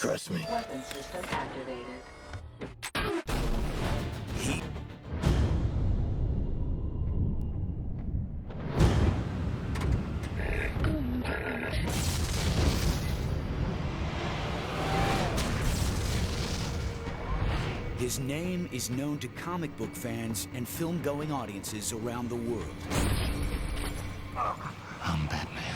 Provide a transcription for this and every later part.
Trust me. Weapon system activated. His name is known to comic book fans and film-going audiences around the world. I'm Batman.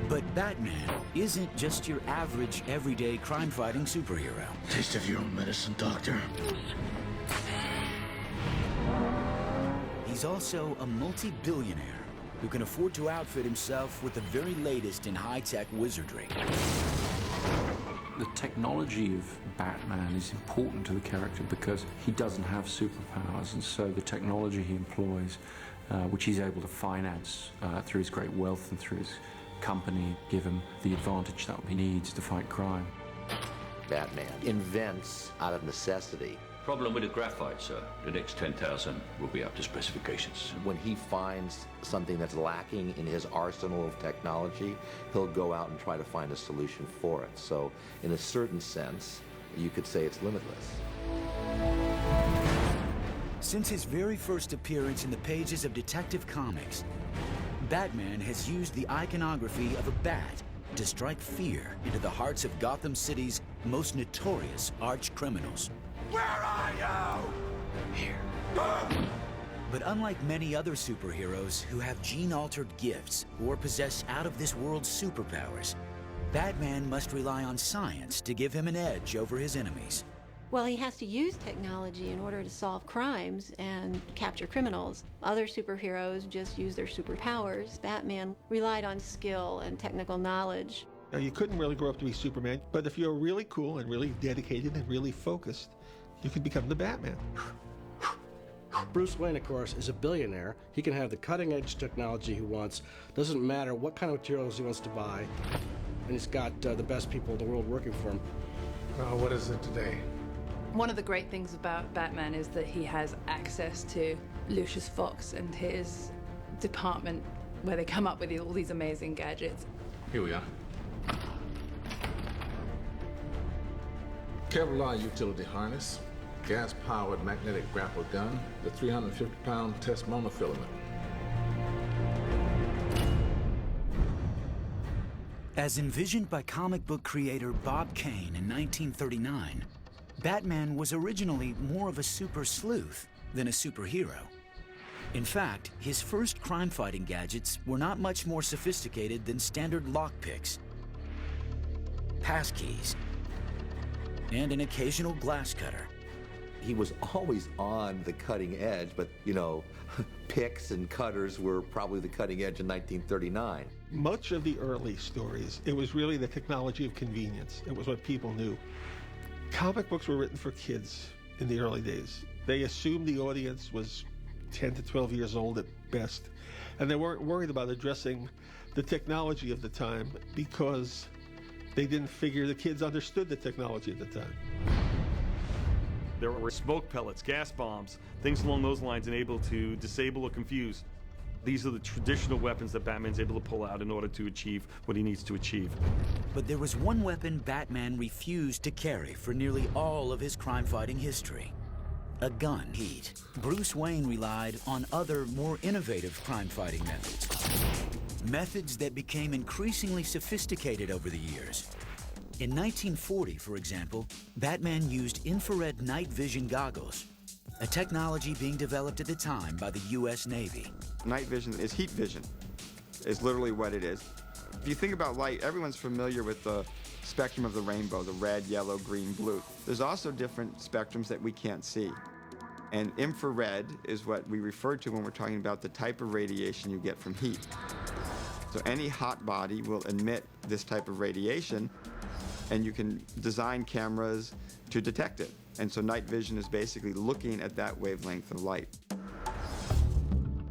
But Batman isn't just your average, everyday crime-fighting superhero. Taste of your own medicine, Doctor. He's also a multi-billionaire who can afford to outfit himself with the very latest in high-tech wizardry. The technology of Batman is important to the character because he doesn't have superpowers, and so the technology he employs, which he's able to finance through his great wealth and through his company, give him the advantage that he needs to fight crime. Batman invents out of necessity. Problem with the graphite, sir. The next 10,000 will be up to specifications. When he finds something that's lacking in his arsenal of technology, he'll go out and try to find a solution for it. So, in a certain sense, you could say it's limitless. Since his very first appearance in the pages of Detective Comics, Batman has used the iconography of a bat to strike fear into the hearts of Gotham City's most notorious arch-criminals. Where are you? Here. But unlike many other superheroes who have gene-altered gifts or possess out-of-this-world superpowers, Batman must rely on science to give him an edge over his enemies. Well, he has to use technology in order to solve crimes and capture criminals. Other superheroes just use their superpowers. Batman relied on skill and technical knowledge. Now, you couldn't really grow up to be Superman, but if you're really cool and really dedicated and really focused, you can become the Batman. Bruce Wayne, of course, is a billionaire. He can have the cutting-edge technology he wants. Doesn't matter what kind of materials he wants to buy. And he's got the best people in the world working for him. Well, what is it today? One of the great things about Batman is that he has access to Lucius Fox and his department where they come up with all these amazing gadgets. Here we are. Kevlar utility harness, gas-powered magnetic grapple gun, the 350-pound test monofilament. As envisioned by comic book creator Bob Kane in 1939, Batman was originally more of a super sleuth than a superhero. In fact, his first crime-fighting gadgets were not much more sophisticated than standard lockpicks, passkeys, and an occasional glass cutter. He was always on the cutting edge, but, you know, picks and cutters were probably the cutting edge in 1939. Much of the early stories, it was really the technology of convenience. It was what people knew. Comic books were written for kids in the early days. They assumed the audience was 10 to 12 years old at best, and they weren't worried about addressing the technology of the time because they didn't figure the kids understood the technology at the time. There were smoke pellets, gas bombs, things along those lines enabled to disable or confuse. These are the traditional weapons that Batman's able to pull out in order to achieve what he needs to achieve. But there was one weapon Batman refused to carry for nearly all of his crime-fighting history: a gun. Bruce Wayne relied on other, more innovative crime-fighting methods. Methods that became increasingly sophisticated over the years. In 1940, for example, Batman used infrared night vision goggles, a technology being developed at the time by the U.S. Navy. Night vision is heat vision, is literally what it is. If you think about light, everyone's familiar with the spectrum of the rainbow, the red, yellow, green, blue. There's also different spectrums that we can't see. And infrared is what we refer to when we're talking about the type of radiation you get from heat. So any hot body will emit this type of radiation, and you can design cameras to detect it. And so night vision is basically looking at that wavelength of light.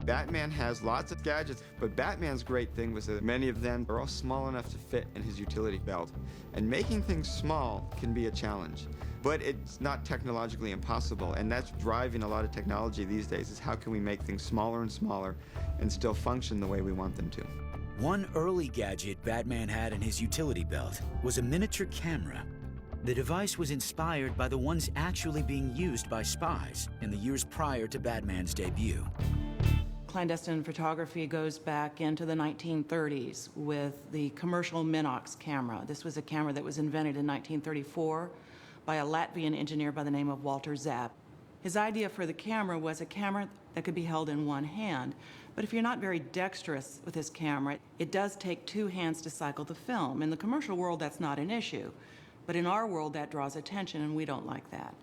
Batman has lots of gadgets, but Batman's great thing was that many of them are all small enough to fit in his utility belt. And making things small can be a challenge, but it's not technologically impossible, and that's driving a lot of technology these days, is how can we make things smaller and smaller and still function the way we want them to. One early gadget Batman had in his utility belt was a miniature camera The device was inspired by the ones actually being used by spies in the years prior to Batman's debut. Clandestine photography goes back into the 1930s with the commercial Minox camera. This was a camera that was invented in 1934 by a Latvian engineer by the name of Walter Zapp. His idea for the camera was a camera that could be held in one hand, but if you're not very dexterous with this camera, it does take two hands to cycle the film. In the commercial world, that's not an issue, but in our world, that draws attention, and we don't like that.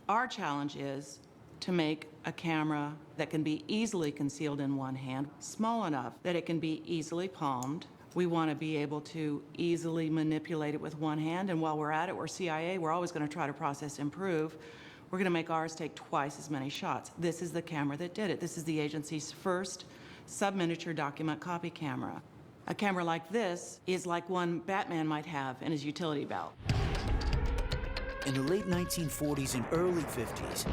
Our challenge is to make a camera that can be easily concealed in one hand, small enough that it can be easily palmed. We want to be able to easily manipulate it with one hand, and while we're at it, we're CIA, we're always going to try to process improve. We're going to make ours take twice as many shots. This is the camera that did it. This is the agency's first sub-miniature document copy camera. A camera like this is like one Batman might have in his utility belt. In the late 1940s and early 50s,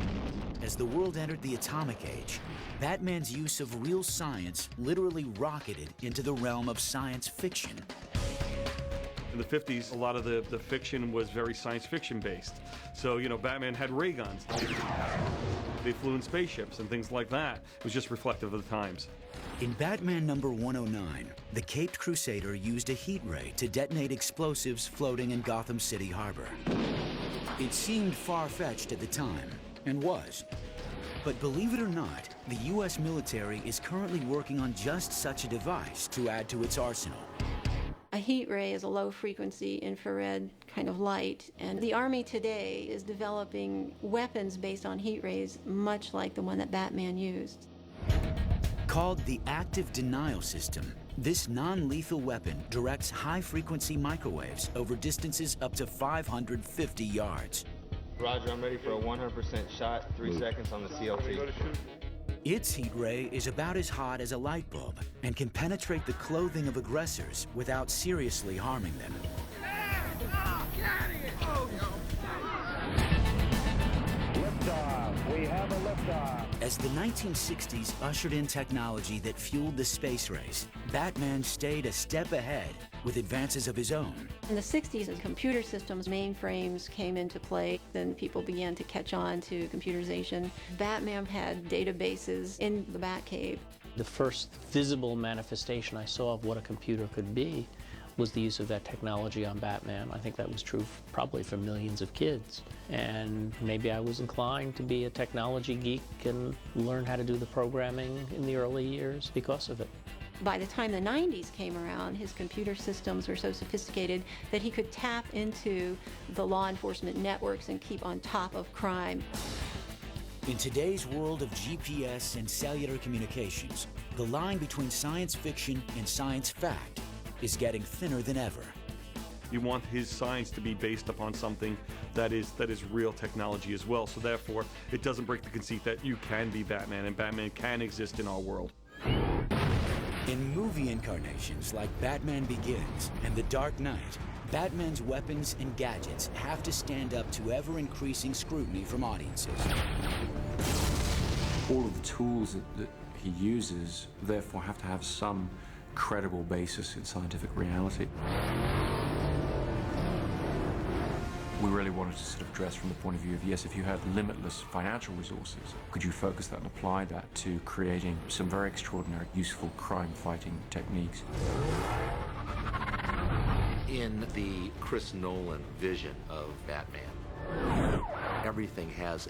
as the world entered the atomic age, Batman's use of real science literally rocketed into the realm of science fiction. In the 50s, a lot of the fiction was very science fiction based. So, you know, Batman had ray guns. They flew in spaceships and things like that. It was just reflective of the times. In Batman number 109, the Caped Crusader used a heat ray to detonate explosives floating in Gotham City Harbor. It seemed far-fetched at the time, and was. But believe it or not, the U.S. military is currently working on just such a device to add to its arsenal. A heat ray is a low-frequency infrared kind of light, and the Army today is developing weapons based on heat rays, much like the one that Batman used. Called the Active Denial System, this non-lethal weapon directs high-frequency microwaves over distances up to 550 yards. Roger, I'm ready for a 100% shot, 3 seconds on the CLT. Its heat ray is about as hot as a light bulb and can penetrate the clothing of aggressors without seriously harming them. Liftoff. We have a liftoff. As the 1960s ushered in technology that fueled the space race, Batman stayed a step ahead with advances of his own. In the 60s, as computer systems, mainframes came into play, then people began to catch on to computerization. Batman had databases in the Batcave. The first visible manifestation I saw of what a computer could be was the use of that technology on Batman. I think that was true probably for millions of kids. And maybe I was inclined to be a technology geek and learn how to do the programming in the early years because of it. By the time the 90s came around, his computer systems were so sophisticated that he could tap into the law enforcement networks and keep on top of crime. In today's world of GPS and cellular communications, the line between science fiction and science fact is getting thinner than ever. You want his science to be based upon something that is real technology as well. So therefore, it doesn't break the conceit that you can be Batman and Batman can exist in our world. In movie incarnations like Batman Begins and The Dark Knight, Batman's weapons and gadgets have to stand up to ever-increasing scrutiny from audiences. All of the tools that he uses, therefore, have to have some credible basis in scientific reality. We really wanted to sort of address from the point of view of, yes, if you had limitless financial resources, could you focus that and apply that to creating some very extraordinary, useful crime-fighting techniques? In the Chris Nolan vision of Batman, everything has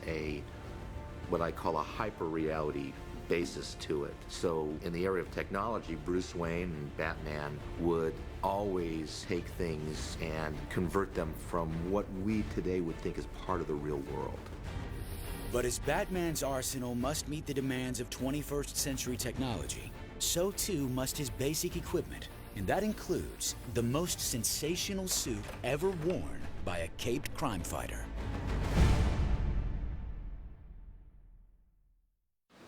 what I call a hyper-reality basis to it. So in the area of technology, Bruce Wayne and Batman would always take things and convert them from what we today would think is part of the real world. But as Batman's arsenal must meet the demands of 21st century technology, so too must his basic equipment, and that includes the most sensational suit ever worn by a caped crime fighter.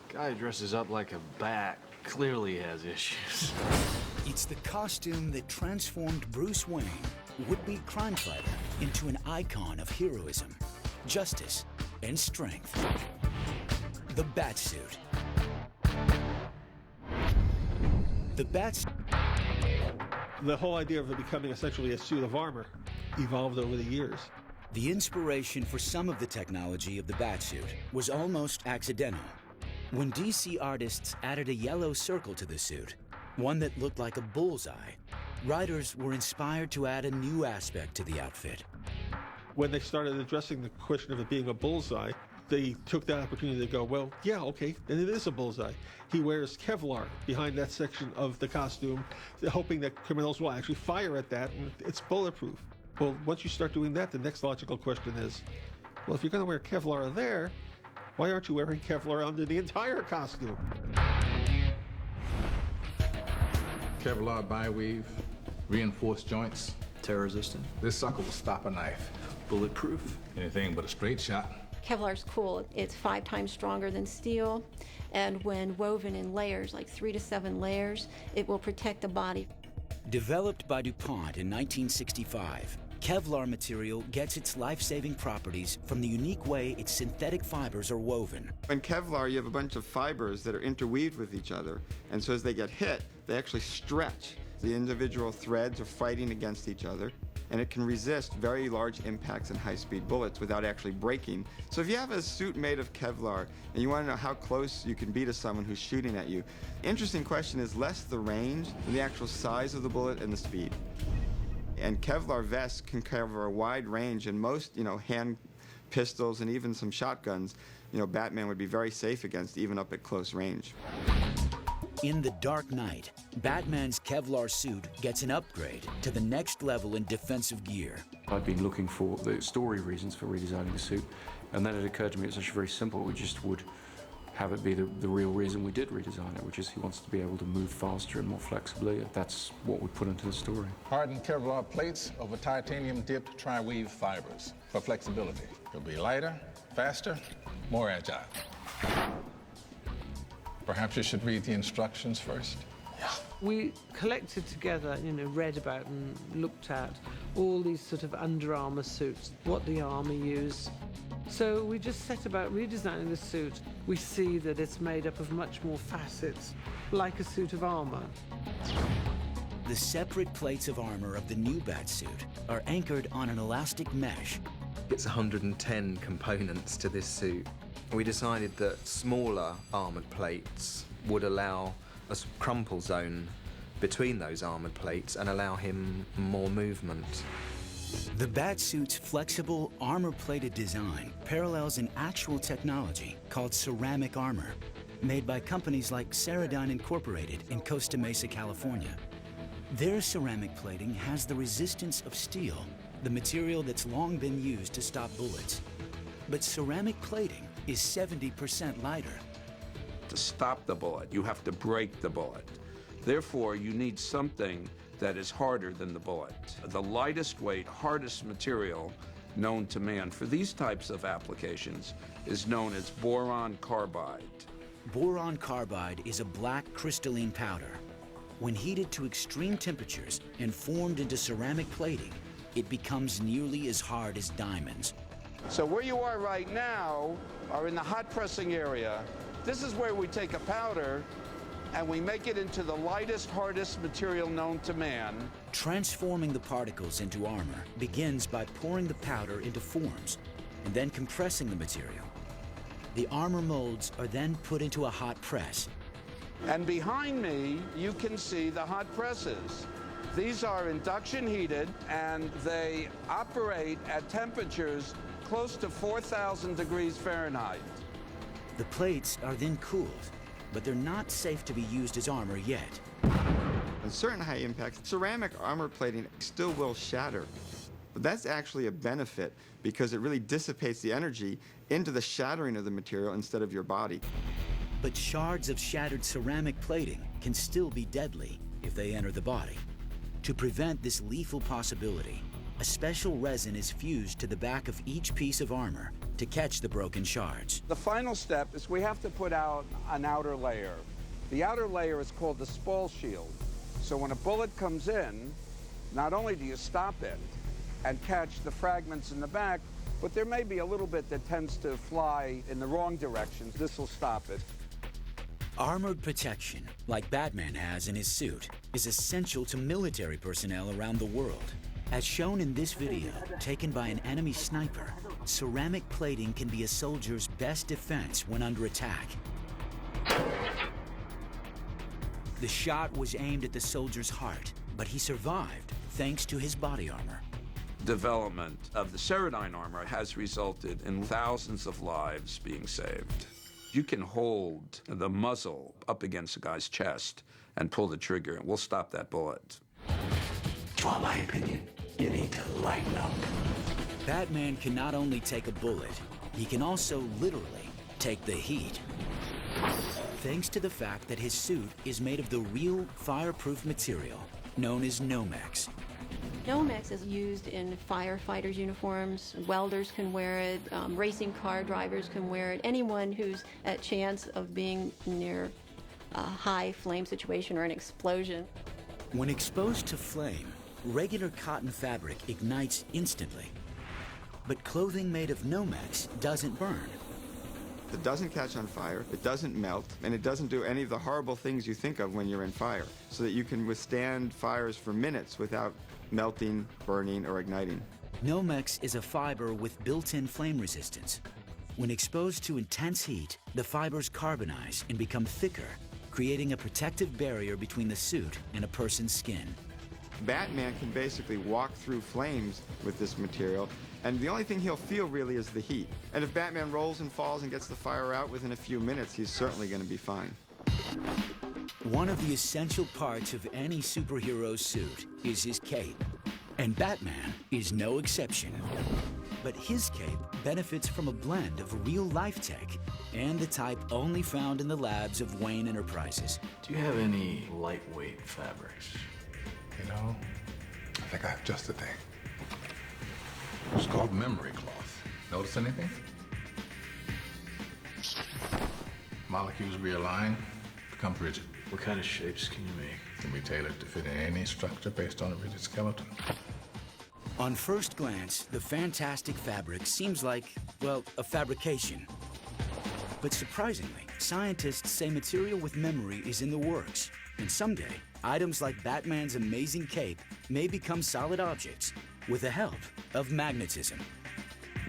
Guy dresses up like a bat clearly has issues. It's the costume that transformed Bruce Wayne, would-be crime fighter, into an icon of heroism, justice, and strength. The Batsuit. The The whole idea of it becoming essentially a suit of armor evolved over the years. The inspiration for some of the technology of the Batsuit was almost accidental. When DC artists added a yellow circle to the suit, one that looked like a bullseye, writers were inspired to add a new aspect to the outfit. When they started addressing the question of it being a bullseye, they took that opportunity to go, well, yeah, okay, then it is a bullseye. He wears Kevlar behind that section of the costume, hoping that criminals will actually fire at that, and it's bulletproof. Well, once you start doing that, the next logical question is, well, if you're going to wear Kevlar there, why aren't you wearing Kevlar under the entire costume? Kevlar bi-weave, reinforced joints. Tear-resistant. This sucker will stop a knife. Bulletproof. Anything but a straight shot. Kevlar's cool. It's 5 times stronger than steel, and when woven in layers, like 3 to 7 layers, it will protect the body. Developed by DuPont in 1965, Kevlar material gets its life-saving properties from the unique way its synthetic fibers are woven. In Kevlar, you have a bunch of fibers that are interweaved with each other, and so as they get hit, they actually stretch. The individual threads are fighting against each other, and it can resist very large impacts and high-speed bullets without actually breaking. So if you have a suit made of Kevlar and you want to know how close you can be to someone who's shooting at you, interesting question is less the range than the actual size of the bullet and the speed. And Kevlar vests can cover a wide range, and most, hand pistols and even some shotguns, Batman would be very safe against, even up at close range. In The Dark Knight, Batman's Kevlar suit gets an upgrade to the next level in defensive gear. I'd been looking for the story reasons for redesigning the suit, and then it occurred to me it's actually very simple. We just would have it be the real reason we did redesign it, which is he wants to be able to move faster and more flexibly. That's what we put into the story. Hardened Kevlar plates over titanium-dipped tri-weave fibers for flexibility. It'll be lighter, faster, more agile. Perhaps you should read the instructions first. We collected together, read about and looked at all these sort of Under Armour suits, what the Army use. So we just set about redesigning the suit. We see that it's made up of much more facets, like a suit of armor. The separate plates of armor of the new Batsuit are anchored on an elastic mesh. It's 110 components to this suit. We decided that smaller armored plates would allow a crumple zone between those armored plates and allow him more movement. The Batsuit's flexible, armor-plated design parallels an actual technology called ceramic armor, made by companies like Ceradyne Incorporated in Costa Mesa, California. Their ceramic plating has the resistance of steel, the material that's long been used to stop bullets. But ceramic plating is 70% lighter. To stop the bullet, you have to break the bullet. Therefore, you need something that is harder than the bullet. The lightest weight, hardest material known to man for these types of applications is known as boron carbide. Boron carbide is a black crystalline powder. When heated to extreme temperatures and formed into ceramic plating, it becomes nearly as hard as diamonds. So where you are right now are in the hot pressing area. This is where we take a powder and we make it into the lightest, hardest material known to man. Transforming the particles into armor begins by pouring the powder into forms and then compressing the material. The armor molds are then put into a hot press. And behind me, you can see the hot presses. These are induction heated, and they operate at temperatures close to 4,000 degrees Fahrenheit. The plates are then cooled, but they're not safe to be used as armor yet. On certain high impacts, ceramic armor plating still will shatter. But that's actually a benefit because it really dissipates the energy into the shattering of the material instead of your body. But shards of shattered ceramic plating can still be deadly if they enter the body. To prevent this lethal possibility, a special resin is fused to the back of each piece of armor to catch the broken shards. The final step is we have to put out an outer layer. The outer layer is called the spall shield. So when a bullet comes in, not only do you stop it and catch the fragments in the back, but there may be a little bit that tends to fly in the wrong direction. This will stop it. Armored protection, like Batman has in his suit, is essential to military personnel around the world. As shown in this video, taken by an enemy sniper, ceramic plating can be a soldier's best defense when under attack. The shot was aimed at the soldier's heart, but he survived thanks to his body armor. Development of the Ceradyne armor has resulted in thousands of lives being saved. You can hold the muzzle up against a guy's chest and pull the trigger, and we'll stop that bullet. You want my opinion? You need to lighten up. Batman can not only take a bullet, he can also literally take the heat. Thanks to the fact that his suit is made of the real fireproof material known as Nomex. Nomex is used in firefighters' uniforms. Welders can wear it. Racing car drivers can wear it. Anyone who's at chance of being near a high flame situation or an explosion. When exposed to flame, regular cotton fabric ignites instantly. But clothing made of Nomex doesn't burn. It doesn't catch on fire, it doesn't melt, and it doesn't do any of the horrible things you think of when you're in fire, so that you can withstand fires for minutes without melting, burning, or igniting. Nomex is a fiber with built-in flame resistance. When exposed to intense heat, the fibers carbonize and become thicker, creating a protective barrier between the suit and a person's skin. Batman can basically walk through flames with this material, and the only thing he'll feel really is the heat. And if Batman rolls and falls and gets the fire out within a few minutes, he's certainly going to be fine. One of the essential parts of any superhero's suit is his cape, and Batman is no exception. But his cape benefits from a blend of real-life tech and the type only found in the labs of Wayne Enterprises. Do you have any lightweight fabrics? You know, I think I have just the thing. It's called memory cloth. Notice anything? Molecules realign, become rigid. What kind of shapes can you make? Can be tailored to fit in any structure based on a rigid skeleton. On first glance, the fantastic fabric seems like, well, a fabrication. But surprisingly, scientists say material with memory is in the works, and someday, items like Batman's amazing cape may become solid objects with the help of magnetism.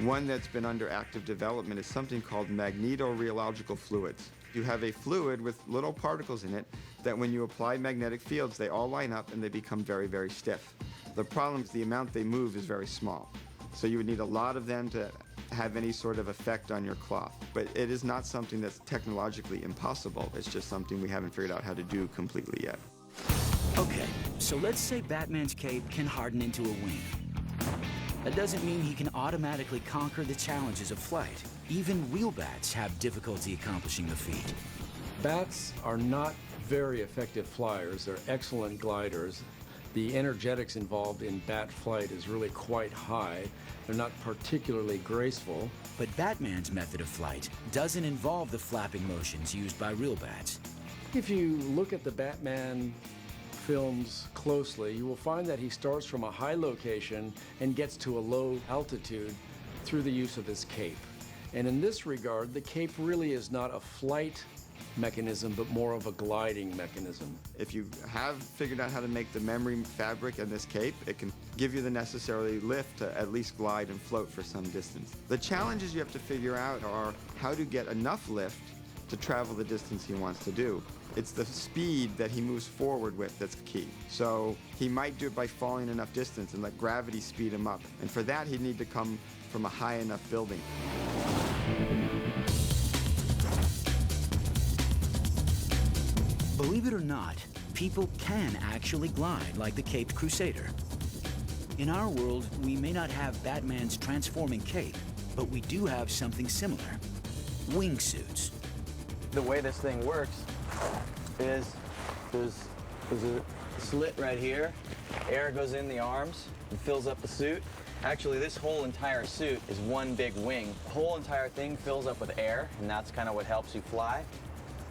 One that's been under active development is something called magnetorheological fluids. You have a fluid with little particles in it that when you apply magnetic fields, they all line up and they become very, very stiff. The problem is the amount they move is very small. So you would need a lot of them to have any sort of effect on your cloth. But it is not something that's technologically impossible. It's just something we haven't figured out how to do completely yet. Okay, so let's say Batman's cape can harden into a wing. That doesn't mean he can automatically conquer the challenges of flight. Even real bats have difficulty accomplishing the feat. Bats are not very effective flyers. They're excellent gliders. The energetics involved in bat flight is really quite high. They're not particularly graceful. But Batman's method of flight doesn't involve the flapping motions used by real bats. If you look at the Batman films closely, you will find that he starts from a high location and gets to a low altitude through the use of his cape. And in this regard, the cape really is not a flight mechanism, but more of a gliding mechanism. If you have figured out how to make the memory fabric in this cape, it can give you the necessary lift to at least glide and float for some distance. The challenges you have to figure out are how to get enough lift to travel the distance he wants to do. It's the speed that he moves forward with that's key. So he might do it by falling enough distance and let gravity speed him up. And for that, he'd need to come from a high enough building. Believe it or not, people can actually glide like the Caped Crusader. In our world, we may not have Batman's transforming cape, but we do have something similar: wingsuits. The way this thing works is there's a slit right here. Air goes in the arms and fills up the suit. Actually, this whole entire suit is one big wing. The whole entire thing fills up with air, and that's kind of what helps you fly.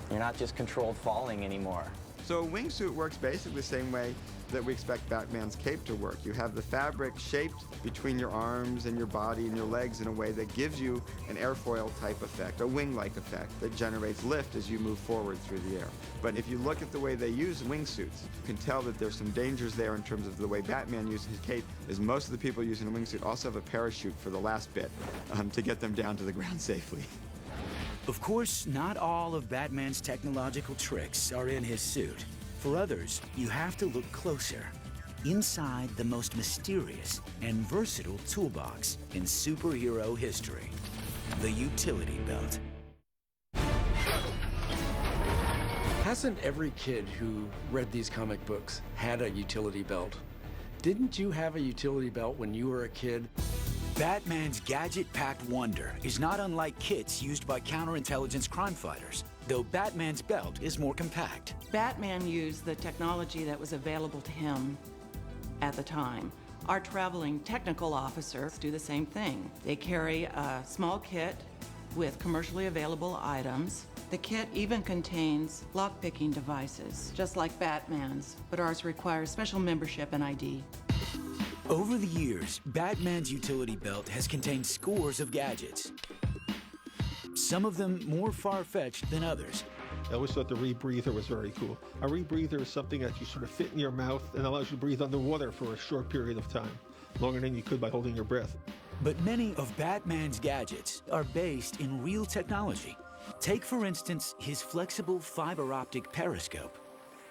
You're not just controlled falling anymore. So a wingsuit works basically the same way that we expect Batman's cape to work. You have the fabric shaped between your arms and your body and your legs in a way that gives you an airfoil type effect, a wing-like effect that generates lift as you move forward through the air. But if you look at the way they use wingsuits, you can tell that there's some dangers there in terms of the way Batman uses his cape, is most of the people using a wingsuit also have a parachute for the last bit to get them down to the ground safely. Of course, not all of Batman's technological tricks are in his suit. For others, you have to look closer. Inside the most mysterious and versatile toolbox in superhero history, the utility belt. Hasn't every kid who read these comic books had a utility belt? Didn't you have a utility belt when you were a kid? Batman's gadget-packed wonder is not unlike kits used by counterintelligence crime fighters, though Batman's belt is more compact. Batman used the technology that was available to him at the time. Our traveling technical officers do the same thing. They carry a small kit with commercially available items. The kit even contains lock-picking devices, just like Batman's, but ours requires special membership and ID. Over the years, Batman's utility belt has contained scores of gadgets. Some of them more far-fetched than others. I always thought the rebreather was very cool. A rebreather is something that you sort of fit in your mouth and allows you to breathe underwater for a short period of time, longer than you could by holding your breath. But many of Batman's gadgets are based in real technology. Take, for instance, his flexible fiber optic periscope.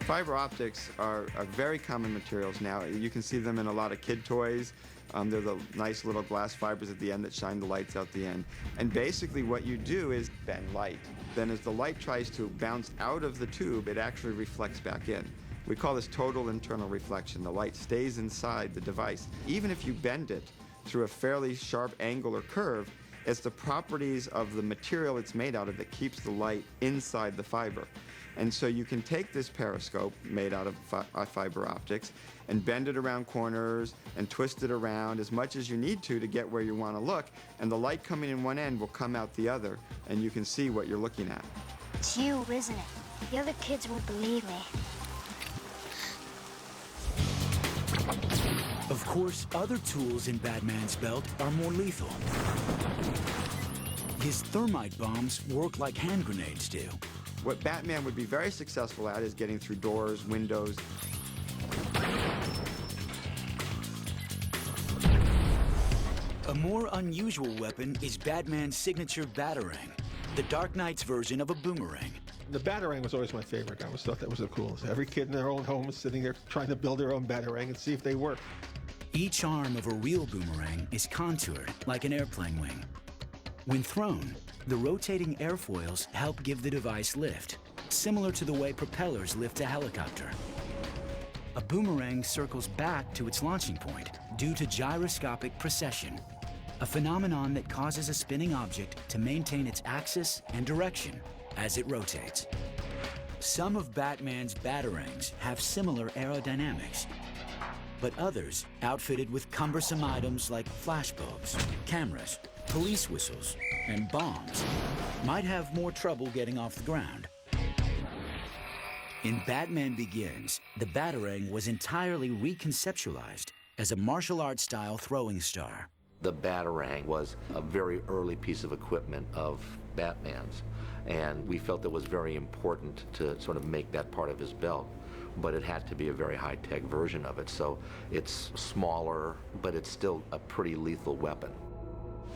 Fiber optics are very common materials now. You can see them in a lot of kid toys. They're the nice little glass fibers at the end that shine the lights out the end. And basically what you do is bend light. Then as the light tries to bounce out of the tube, it actually reflects back in. We call this total internal reflection. The light stays inside the device. Even if you bend it through a fairly sharp angle or curve, it's the properties of the material it's made out of that keeps the light inside the fiber. And so you can take this periscope made out of fiber optics and bend it around corners and twist it around as much as you need to get where you want to look, and the light coming in one end will come out the other, and you can see what you're looking at. It's you, isn't it? The other kids won't believe me. Of course, other tools in Batman's belt are more lethal. His thermite bombs work like hand grenades do. What Batman would be very successful at is getting through doors, windows. A more unusual weapon is Batman's signature batarang, the Dark Knight's version of a boomerang. The batarang was always my favorite. I always thought that was the coolest. Every kid in their own home is sitting there trying to build their own batarang and see if they work. Each arm of a real boomerang is contoured like an airplane wing. When thrown, the rotating airfoils help give the device lift, similar to the way propellers lift a helicopter. A boomerang circles back to its launching point due to gyroscopic precession, a phenomenon that causes a spinning object to maintain its axis and direction as it rotates. Some of Batman's batarangs have similar aerodynamics, but others, outfitted with cumbersome items like flashbulbs, cameras, police whistles, and bombs, might have more trouble getting off the ground. In Batman Begins, the batarang was entirely reconceptualized as a martial arts style throwing star. The batarang was a very early piece of equipment of Batman's, and we felt it was very important to sort of make that part of his belt, but it had to be a very high-tech version of it, so it's smaller, but it's still a pretty lethal weapon.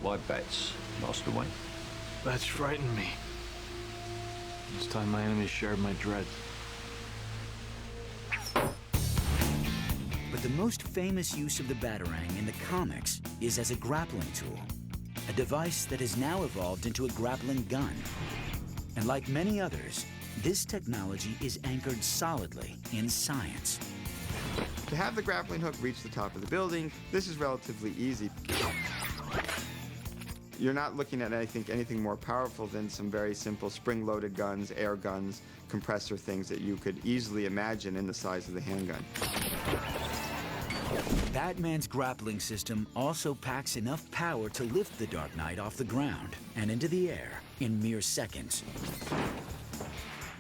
Why bats, Master Wayne? Bats frighten me. It's time my enemies shared my dread. But the most famous use of the batarang in the comics is as a grappling tool, a device that has now evolved into a grappling gun. And like many others, this technology is anchored solidly in science. To have the grappling hook reach the top of the building, this is relatively easy. You're not looking at, I think, anything more powerful than some very simple spring-loaded guns, air guns, compressor things that you could easily imagine in the size of the handgun. Batman's grappling system also packs enough power to lift the Dark Knight off the ground and into the air in mere seconds.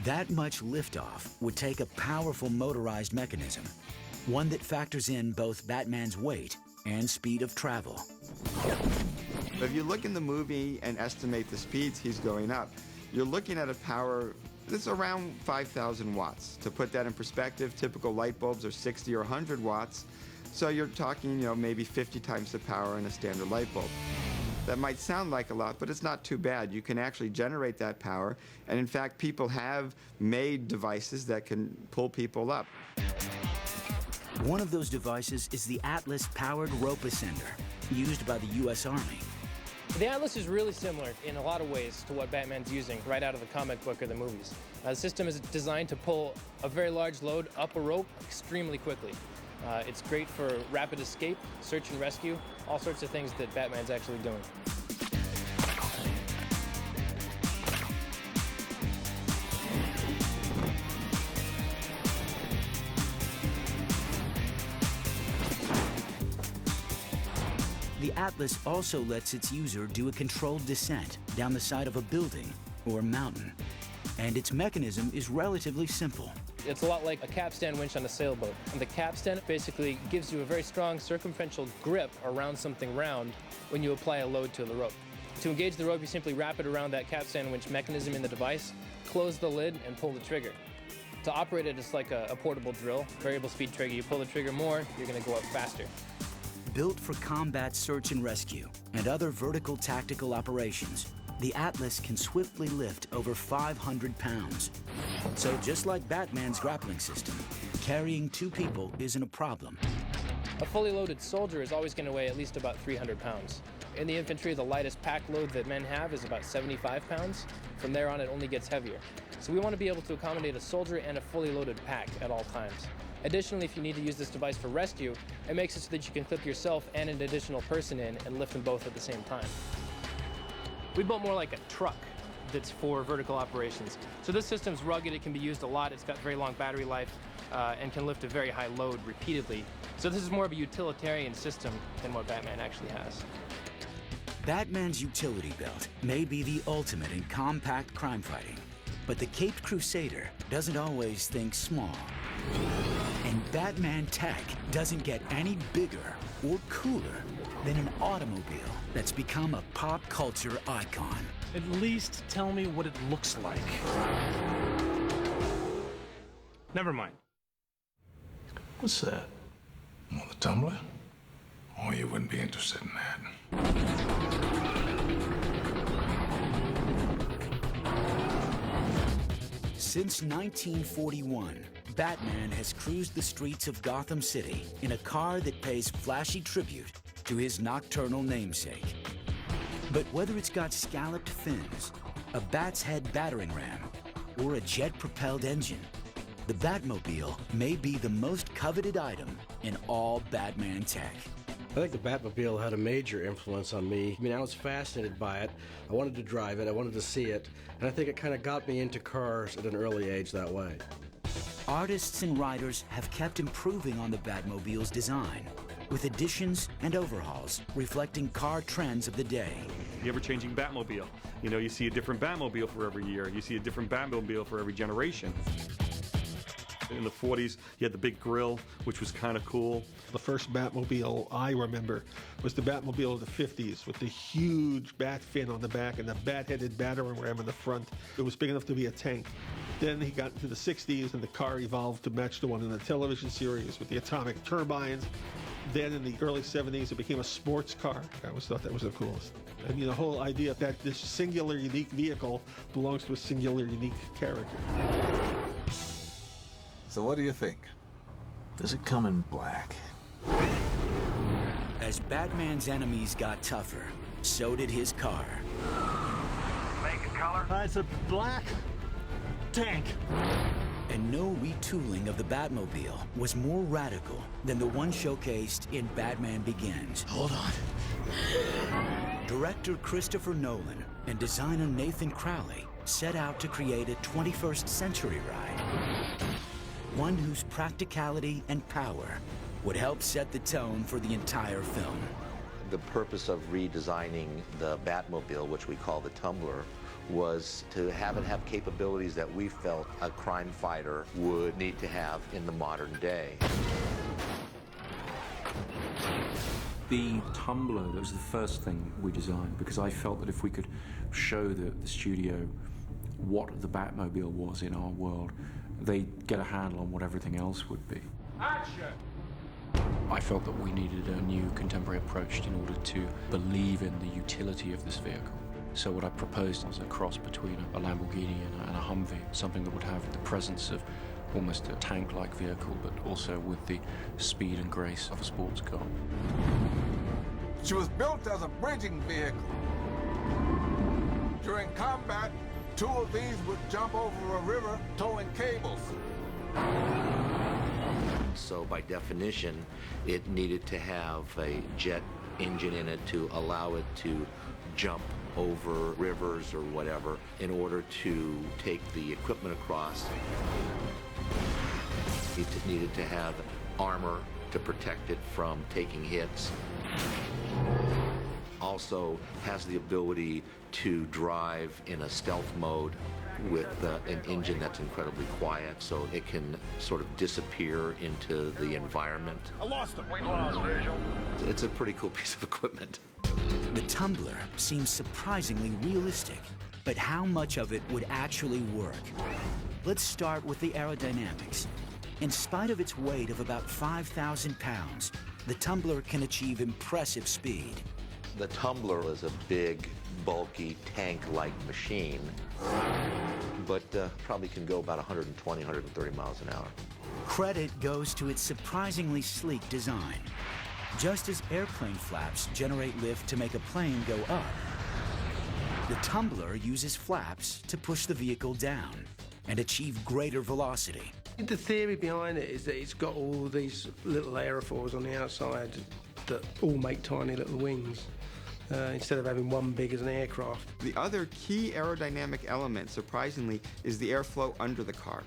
That much liftoff would take a powerful motorized mechanism, one that factors in both Batman's weight and speed of travel. If you look in the movie and estimate the speeds he's going up, you're looking at a power that's around 5,000 watts. To put that in perspective, typical light bulbs are 60 or 100 watts, so you're talking, maybe 50 times the power in a standard light bulb. That might sound like a lot, but it's not too bad. You can actually generate that power, and in fact, people have made devices that can pull people up. One of those devices is the Atlas-powered rope ascender, used by the U.S. Army. The Atlas is really similar in a lot of ways to what Batman's using right out of the comic book or the movies. The system is designed to pull a very large load up a rope extremely quickly. It's great for rapid escape, search and rescue, all sorts of things that Batman's actually doing. The Atlas also lets its user do a controlled descent down the side of a building or mountain. And its mechanism is relatively simple. It's a lot like a capstan winch on a sailboat. And the capstan basically gives you a very strong circumferential grip around something round when you apply a load to the rope. To engage the rope, you simply wrap it around that capstan winch mechanism in the device, close the lid, and pull the trigger. To operate it, it's like a portable drill, variable speed trigger. You pull the trigger more, you're going to go up faster. Built for combat search and rescue and other vertical tactical operations, the Atlas can swiftly lift over 500 pounds. So just like Batman's grappling system, carrying two people isn't a problem. A fully loaded soldier is always going to weigh at least about 300 pounds. In the infantry, the lightest pack load that men have is about 75 pounds. From there on, it only gets heavier. So we want to be able to accommodate a soldier and a fully loaded pack at all times. Additionally, if you need to use this device for rescue, it makes it so that you can clip yourself and an additional person in and lift them both at the same time. We built more like a truck that's for vertical operations. So this system's rugged, it can be used a lot, it's got very long battery life, and can lift a very high load repeatedly. So this is more of a utilitarian system than what Batman actually has. Batman's utility belt may be the ultimate in compact crime fighting, but the Caped Crusader doesn't always think small. And Batman tech doesn't get any bigger or cooler than an automobile that's become a pop culture icon. At least tell me what it looks like. Never mind. What's that? Well, the tumbler? Oh, you wouldn't be interested in that. Since 1941, Batman has cruised the streets of Gotham City in a car that pays flashy tribute to his nocturnal namesake. But whether it's got scalloped fins, a bat's head battering ram, or a jet-propelled engine, the Batmobile may be the most coveted item in all Batman tech. I think the Batmobile had a major influence on me. I mean, I was fascinated by it. I wanted to drive it, I wanted to see it, and I think it kind of got me into cars at an early age that way. Artists and writers have kept improving on the Batmobile's design, with additions and overhauls reflecting car trends of the day. The ever-changing Batmobile. You see a different Batmobile for every year. You see a different Batmobile for every generation. In the 40s, you had the big grille, which was kind of cool. The first Batmobile I remember was the Batmobile of the 50s with the huge bat fin on the back and the bat-headed battering ram in the front. It was big enough to be a tank. Then he got into the 60s and the car evolved to match the one in the television series with the atomic turbines. Then in the early 70s, it became a sports car. I always thought that was the coolest. I mean, the whole idea that this singular, unique vehicle belongs to a singular, unique character. So what do you think? Does it come in black? As Batman's enemies got tougher, so did his car. Make a color? It's a black tank. And no retooling of the Batmobile was more radical than the one showcased in Batman Begins. Hold on. Director Christopher Nolan and designer Nathan Crowley set out to create a 21st century ride. One whose practicality and power would help set the tone for the entire film. The purpose of redesigning the Batmobile, which we call the Tumbler, was to have it have capabilities that we felt a crime fighter would need to have in the modern day. The tumbler, that was the first thing we designed, because I felt that if we could show the studio what the Batmobile was in our world, they'd get a handle on what everything else would be. Action! I felt that we needed a new contemporary approach in order to believe in the utility of this vehicle. So what I proposed was a cross between a Lamborghini and a Humvee, something that would have the presence of almost a tank-like vehicle, but also with the speed and grace of a sports car. She was built as a bridging vehicle. During combat, 2 of these would jump over a river towing cables. So by definition, it needed to have a jet engine in it to allow it to jump over rivers or whatever in order to take the equipment across. It needed to have armor to protect it from taking hits. Also has the ability to drive in a stealth mode with an engine that's incredibly quiet, so it can sort of disappear into the environment. I lost him. We lost, Virgil. It's a pretty cool piece of equipment. The tumbler seems surprisingly realistic, but how much of it would actually work? Let's start with the aerodynamics. In spite of its weight of about 5,000 pounds, the tumbler can achieve impressive speed. The tumbler is a big, bulky, tank-like machine, but probably can go about 120, 130 miles an hour. Credit goes to its surprisingly sleek design. Just as airplane flaps generate lift to make a plane go up, the tumbler uses flaps to push the vehicle down and achieve greater velocity. The theory behind it is that it's got all these little aerofoils on the outside that all make tiny little wings. Instead of having one big as an aircraft. The other key aerodynamic element, surprisingly, is the airflow under the car.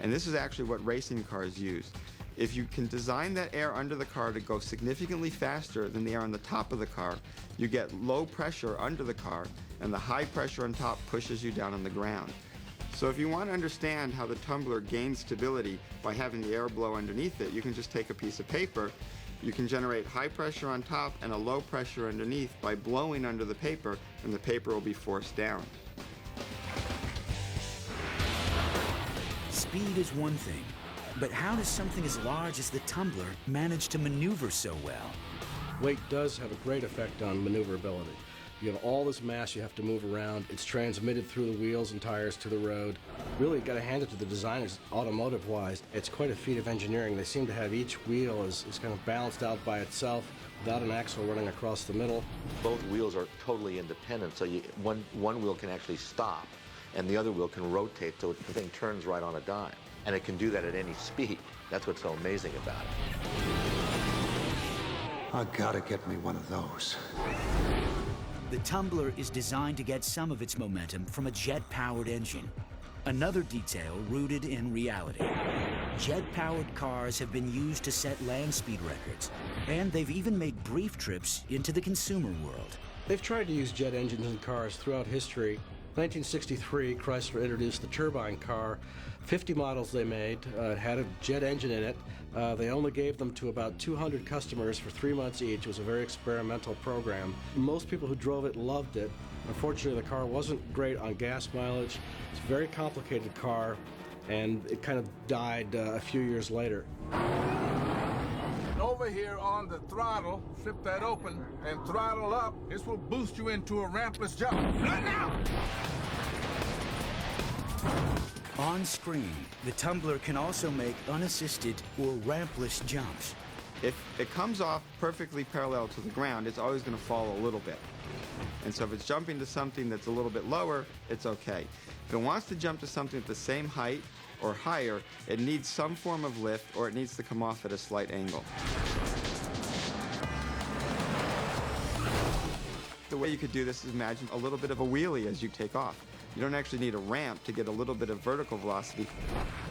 And this is actually what racing cars use. If you can design that air under the car to go significantly faster than the air on the top of the car, you get low pressure under the car, and the high pressure on top pushes you down on the ground. So if you want to understand how the tumbler gains stability by having the air blow underneath it, you can just take a piece of paper. You can generate high pressure on top and a low pressure underneath by blowing under the paper, and the paper will be forced down. Speed is one thing, but how does something as large as the tumbler manage to maneuver so well? Weight does have a great effect on maneuverability. You have all this mass you have to move around. It's transmitted through the wheels and tires to the road. Really, got to hand it to the designers, automotive-wise. It's quite a feat of engineering. They seem to have each wheel is kind of balanced out by itself without an axle running across the middle. Both wheels are totally independent, so one wheel can actually stop, and the other wheel can rotate, so the thing turns right on a dime. And it can do that at any speed. That's what's so amazing about it. I gotta get me one of those. The tumbler is designed to get some of its momentum from a jet-powered engine. Another detail rooted in reality. Jet-powered cars have been used to set land speed records, and they've even made brief trips into the consumer world. They've tried to use jet engines in cars throughout history. 1963, Chrysler introduced the turbine car. 50 models they made. It had a jet engine in it. They only gave them to about 200 customers for 3 months each. It was a very experimental program. Most people who drove it loved it. Unfortunately, the car wasn't great on gas mileage. It's a very complicated car, and it kind of died a few years later. Over here on the throttle, flip that open and throttle up. This will boost you into a rampless jump. Right now! On screen, the tumbler can also make unassisted or rampless jumps. If it comes off perfectly parallel to the ground, it's always going to fall a little bit. And so if it's jumping to something that's a little bit lower, it's okay. If it wants to jump to something at the same height or higher, it needs some form of lift, or it needs to come off at a slight angle. The way you could do this is imagine a little bit of a wheelie as you take off. You don't actually need a ramp to get a little bit of vertical velocity,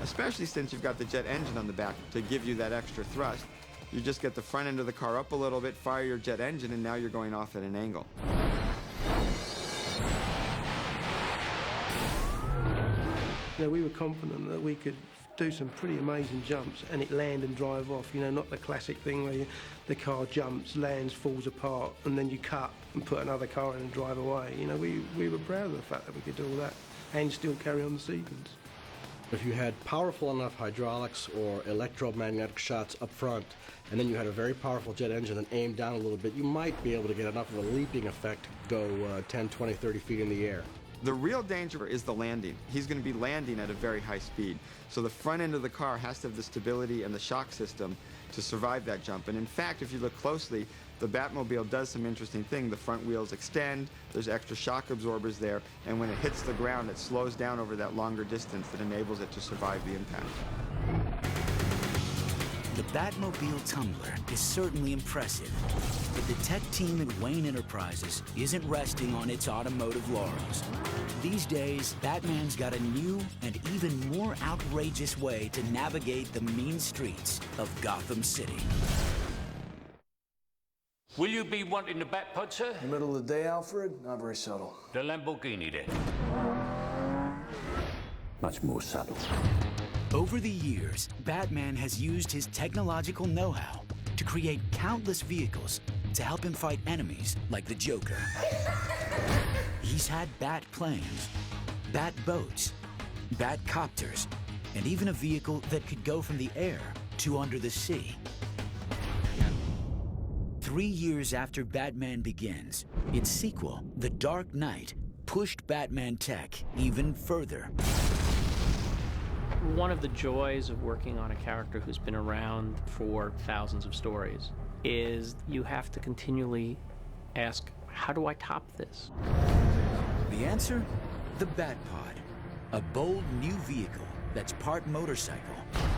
especially since you've got the jet engine on the back to give you that extra thrust. You just get the front end of the car up a little bit, fire your jet engine, and now you're going off at an angle. We were confident that we could do some pretty amazing jumps and it land and drive off, you know, not the classic thing where the car jumps, lands, falls apart, and then you cut and put another car in and drive away. You know, we were proud of the fact that we could do all that and still carry on the sequence. If you had powerful enough hydraulics or electromagnetic shots up front, and then you had a very powerful jet engine and aimed down a little bit, you might be able to get enough of a leaping effect to go 10, 20, 30 feet in the air. The real danger is the landing. He's going to be landing at a very high speed. So the front end of the car has to have the stability and the shock system to survive that jump. And in fact, if you look closely, the Batmobile does some interesting thing. The front wheels extend, there's extra shock absorbers there, and when it hits the ground, it slows down over that longer distance that enables it to survive the impact. The Batmobile Tumbler is certainly impressive, but the tech team at Wayne Enterprises isn't resting on its automotive laurels. These days, Batman's got a new and even more outrageous way to navigate the mean streets of Gotham City. Will you be wanting the Batpod, sir? In the middle of the day, Alfred? Not very subtle. The Lamborghini, then. Much more subtle. Over the years, Batman has used his technological know-how to create countless vehicles to help him fight enemies like the Joker. He's had bat planes, bat boats, bat copters, and even a vehicle that could go from the air to under the sea. 3 years after Batman Begins, its sequel, The Dark Knight, pushed Batman tech even further. One of the joys of working on a character who's been around for thousands of stories is you have to continually ask, how do I top this? The answer? The Batpod, a bold new vehicle that's part motorcycle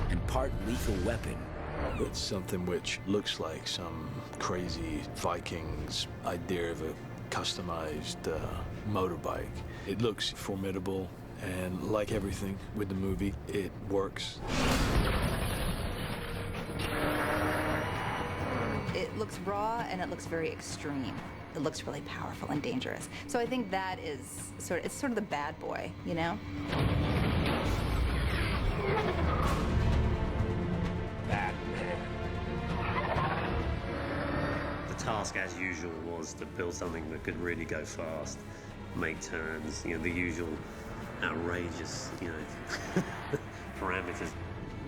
and part lethal weapon. It's something which looks like some crazy Vikings idea of a customized motorbike. It looks formidable, and like everything with the movie, it works. It looks raw and it looks very extreme. It looks really powerful and dangerous. So I think that is it's sort of the bad boy, you know? The task, as usual, was to build something that could really go fast, make turns, you know, the usual outrageous, you know, parameters.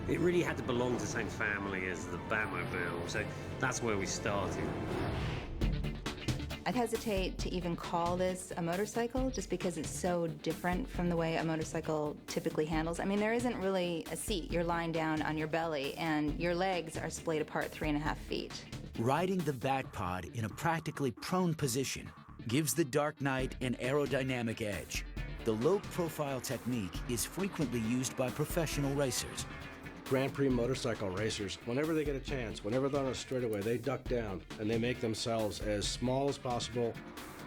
It really had to belong to the same family as the Batmobile, so that's where we started. I'd hesitate to even call this a motorcycle just because it's so different from the way a motorcycle typically handles. I mean, there isn't really a seat. You're lying down on your belly and your legs are splayed apart 3.5 feet. Riding the Batpod in a practically prone position gives the Dark Knight an aerodynamic edge. The low-profile technique is frequently used by professional racers. Grand Prix motorcycle racers, whenever they get a chance, whenever they're on a straightaway, they duck down and they make themselves as small as possible,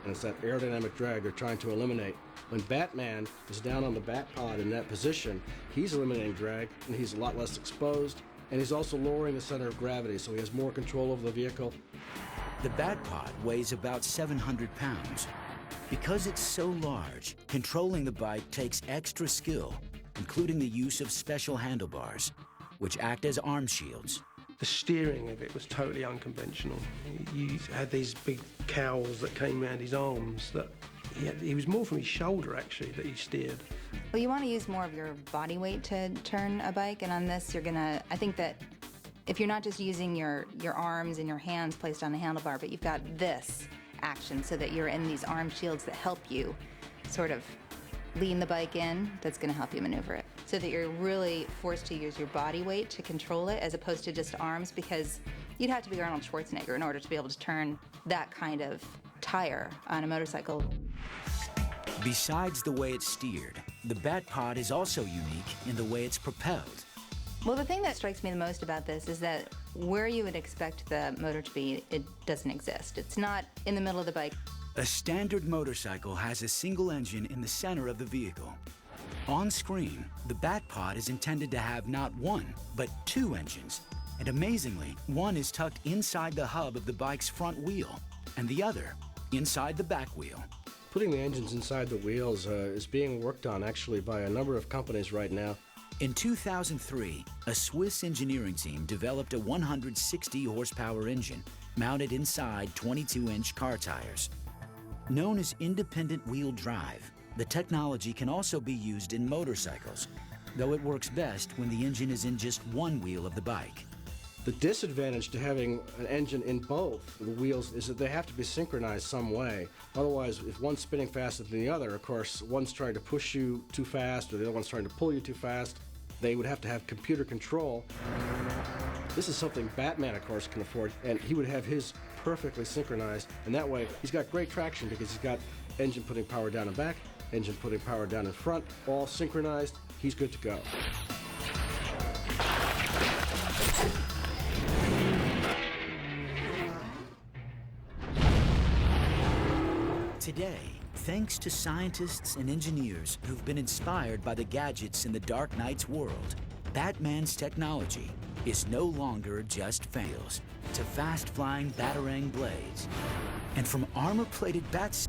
and it's that aerodynamic drag they're trying to eliminate. When Batman is down on the Batpod in that position, he's eliminating drag, and he's a lot less exposed, and he's also lowering the center of gravity, so he has more control over the vehicle. The Batpod weighs about 700 pounds. Because it's so large, controlling the bike takes extra skill, including the use of special handlebars, which act as arm shields. The steering of it was totally unconventional. You had these big cowls that came around his arms that he was more from his shoulder, actually, that he steered. Well, you want to use more of your body weight to turn a bike, and on this, I think that if you're not just using your arms and your hands placed on the handlebar, but you've got this action so that you're in these arm shields that help you sort of lean the bike in, that's going to help you maneuver it. So that you're really forced to use your body weight to control it as opposed to just arms, because you'd have to be Arnold Schwarzenegger in order to be able to turn that kind of tire on a motorcycle. Besides the way it's steered, the Batpod is also unique in the way it's propelled. Well, the thing that strikes me the most about this is that where you would expect the motor to be, it doesn't exist. It's not in the middle of the bike. A standard motorcycle has a single engine in the center of the vehicle. On screen, the Batpod is intended to have not one, but 2 engines. And amazingly, one is tucked inside the hub of the bike's front wheel, and the other inside the back wheel. Putting the engines inside the wheels is being worked on actually by a number of companies right now. In 2003, a Swiss engineering team developed a 160 horsepower engine mounted inside 22-inch car tires. Known as independent wheel drive, the technology can also be used in motorcycles, though it works best when the engine is in just one wheel of the bike. The disadvantage to having an engine in both the wheels is that they have to be synchronized some way. Otherwise, if one's spinning faster than the other, of course, one's trying to push you too fast or the other one's trying to pull you too fast, they would have to have computer control. This is something Batman, of course, can afford, and he would have his perfectly synchronized, and that way he's got great traction because he's got engine putting power down and back, engine putting power down in front, all synchronized. He's good to go. Today, thanks to scientists and engineers who've been inspired by the gadgets in the Dark Knight's world, Batman's technology is no longer just fails to fast-flying batarang blades. And from armor-plated bats